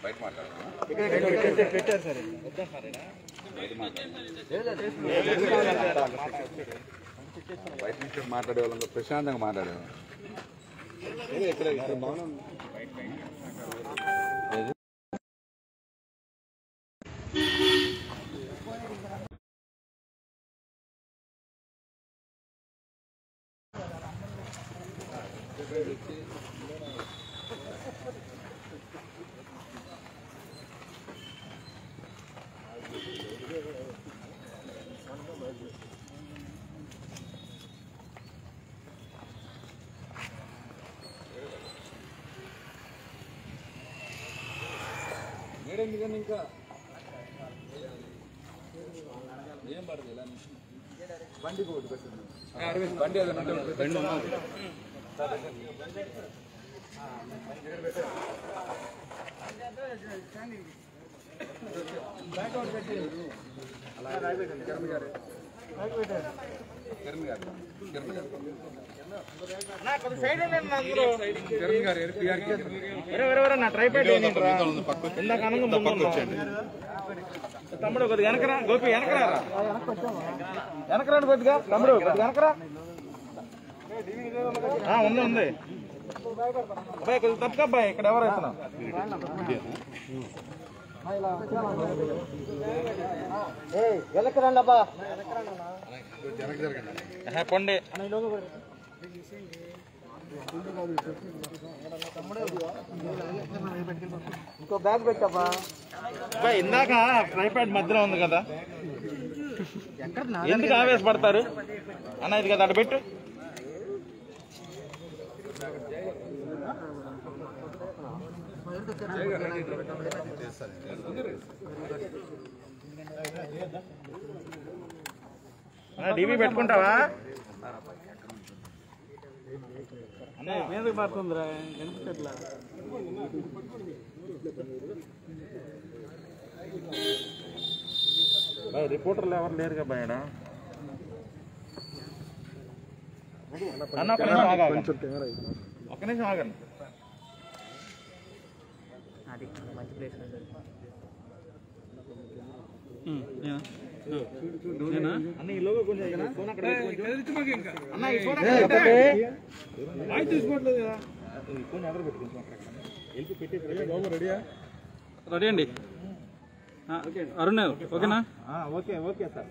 బయట మాట్లాడదాం. బయట నుంచి మాట్లాడే వాళ్ళంతా ప్రశాంతంగా మాట్లాడేవాళ్ళం. ఎందుకని ఇంకా ఏం పడదు ఇలా బండికి ఒకటి పెట్టండి. బండి ఏదైనా తమ్ముడు కొద్దిగా వెనకరా, గోపి వెనకరా, వెనకరాండి కొద్దిగా, తమ్ముడు కొద్దిగా వెనకరా. ఉంది ఉంది అబ్బాయి, కొద్దిగా తప్పుగా అబ్బాయి, ఇక్కడ ఎవరు వేస్తున్నావు వెనకరండి అబ్బా, పండి ఇంకో బ్యాగ్ పెట్టబ్బా. ఇందాక ట్రైపాడ్ మధ్యలో ఉంది కదా, ఎందుకు ఆవేశపడతారు అన్న? ఇది కదా అటు పెట్టు. డీవీ పెట్టుకుంటావా అన్న? మీదకి పడుతుందిరా, ఎందుకు రిపోర్టర్లు ఎవరు లేరు కదా బయట. అన్న ఒక నిమిషం ఆగండి, ఒక నిమిషం ఆగండి. అది మంచి ప్లేస్ అన్న ఈ లోగో కొంచెం తీసుకోవట్లేదు కదా, రెడీ అండి. అరుణ్ ఓకేనా? Okay okay sir.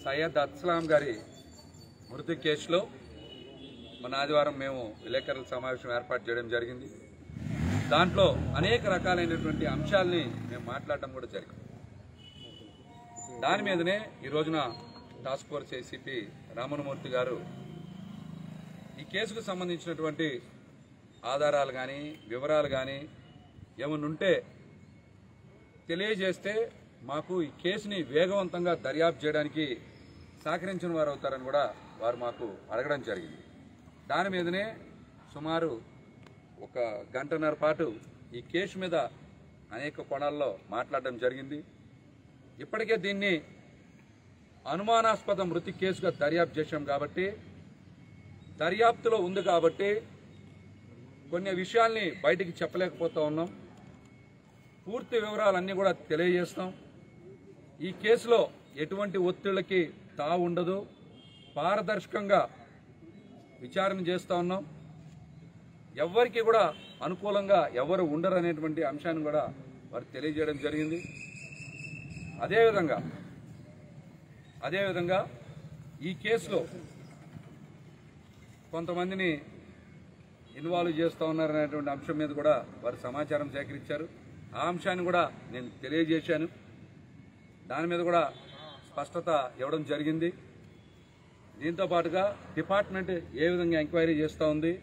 Syed Aslam గారి మృతి కేసులో మన ఆదివారం మేము విలేకరుల సమావేశం ఏర్పాటు చేయడం జరిగింది. దాంట్లో అనేక రకాలైనటువంటి అంశాలని మేము మాట్లాడటం కూడా జరిగింది. దాని మీదనే ఈ రోజున టాస్క్ ఫోర్స్ ఏసీపీ రామనమూర్తి గారు ఈ కేసుకు సంబంధించినటువంటి ఆధారాలు కానీ వివరాలు కానీ ఏమన్నా ఉంటే తెలియజేస్తే మాకు ఈ కేసుని వేగవంతంగా దర్యాప్తు చేయడానికి సహకరించిన వారు అవుతారని కూడా వారు మాకు అడగడం జరిగింది. దాని మీదనే సుమారు 1 గంటన్నర పాటు ఈ కేసు మీద అనేక కోణాల్లో మాట్లాడడం జరిగింది. ఇప్పటికే దీన్ని అనుమానాస్పద మృతి కేసుగా దర్యాప్తు చేశాం కాబట్టి, దర్యాప్తులో ఉంది కాబట్టి కొన్ని విషయాల్ని బయటికి చెప్పలేకపోతూ ఉన్నాం. పూర్తి వివరాలన్నీ కూడా తెలియజేస్తాం. ఈ కేసులో ఎటువంటి ఒత్తిళ్లకి తావు ఉండదు, పారదర్శకంగా విచారణ చేస్తూ ఉన్నాం. ఎవరికి కూడా అనుకూలంగా ఎవరు ఉండరు అనేటువంటి అంశాన్ని కూడా వారు తెలియజేయడం జరిగింది. అదేవిధంగా ఈ కేసులో కొంతమందిని ఇన్వాల్వ్ చేస్తూ ఉన్నారనేటువంటి అంశం మీద కూడా వారు సమాచారం సేకరించారు. ఆ అంశాన్ని కూడా నేను తెలియజేశాను. దాని మీద కూడా స్పష్టత ఇవ్వడం జరిగింది. దీంతో పాటుగా డిపార్ట్మెంట్ ఏ విధంగా ఎంక్వైరీ చేస్తూ ఉంది,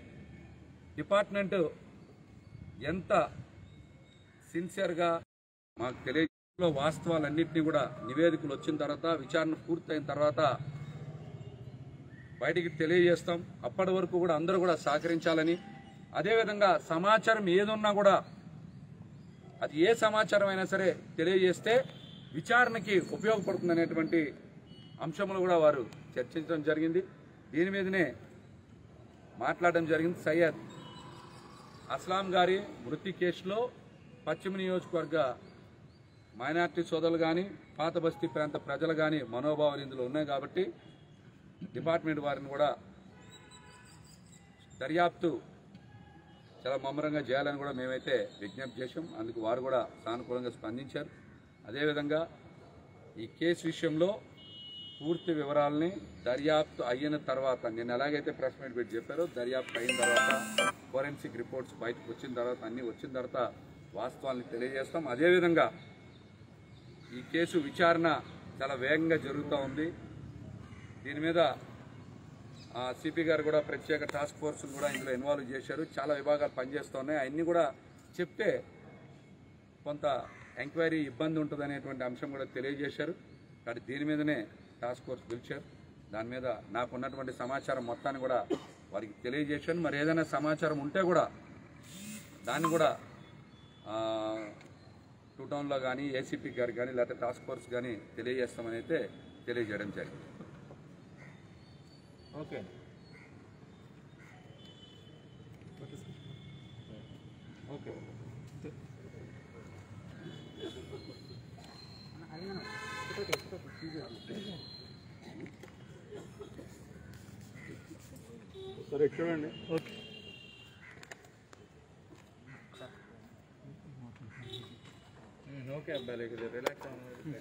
డిపార్ట్మెంట్ ఎంత సిన్సియర్గా మాకు తెలియజేలో వాస్తవాలన్నింటినీ కూడా నివేదికలు వచ్చిన తర్వాత, విచారణ పూర్తయిన తర్వాత బయటికి తెలియజేస్తాం. అప్పటి వరకు కూడా అందరూ కూడా సహకరించాలని, అదేవిధంగా సమాచారం ఏదున్నా కూడా అది ఏ సమాచారం అయినా సరే తెలియజేస్తే విచారణకి ఉపయోగపడుతుందనేటువంటి అంశములు కూడా వారు చర్చించడం జరిగింది. దీని మీదనే మాట్లాడడం జరిగింది. సయ్యద్ అస్లాం గారి మృతి కేసులో పశ్చిమ నియోజకవర్గ మైనార్టీ సోదరులు కానీ పాత బస్తీ ప్రాంత ప్రజలు కానీ మనోభావాలు ఇందులో ఉన్నాయి కాబట్టి డిపార్ట్మెంట్ వారిని కూడా దర్యాప్తు చాలా ముమ్మరంగా చేయాలని కూడా మేమైతే విజ్ఞప్తి చేశాం. అందుకు వారు కూడా సానుకూలంగా స్పందించారు. అదేవిధంగా ఈ కేసు విషయంలో పూర్తి వివరాలని దర్యాప్తు అయిన తర్వాత, నేను ఎలాగైతే ప్రెస్ మీట్ పెట్టి చెప్పారో, దర్యాప్తు అయిన తర్వాత ఫోరెన్సిక్ రిపోర్ట్స్ బయటకు వచ్చిన తర్వాత, అన్నీ వచ్చిన తర్వాత వాస్తవాన్ని తెలియజేస్తాం. అదేవిధంగా ఈ కేసు విచారణ చాలా వేగంగా జరుగుతూ ఉంది. దీని మీద సిపి గారు కూడా ప్రత్యేక టాస్క్ ఫోర్స్ను కూడా ఇందులో ఇన్వాల్వ్ చేశారు. చాలా విభాగాలు పనిచేస్తున్నాయి. అవన్నీ కూడా చెప్తే కొంత ఎంక్వైరీ ఇబ్బంది ఉంటుంది అనేటువంటి అంశం కూడా తెలియజేశారు. కాబట్టి దీని మీదనే టాస్క్ ఫోర్స్ పిలిచారు. దాని మీద నాకున్నటువంటి సమాచారం మొత్తాన్ని కూడా వారికి తెలియజేశాను. మరి ఏదైనా సమాచారం ఉంటే కూడా దాన్ని కూడా టూ టౌన్లో కానీ ఏసీపీ గారు కానీ లేకపోతే టాస్క్ ఫోర్స్ కానీ తెలియజేస్తామని అయితే తెలియజేయడం జరిగింది. ఓకే. ఓకే. సరే చూడండి. ఓకే. ఓకే అబ్బాయి రిలాక్స్ అవ్వండి.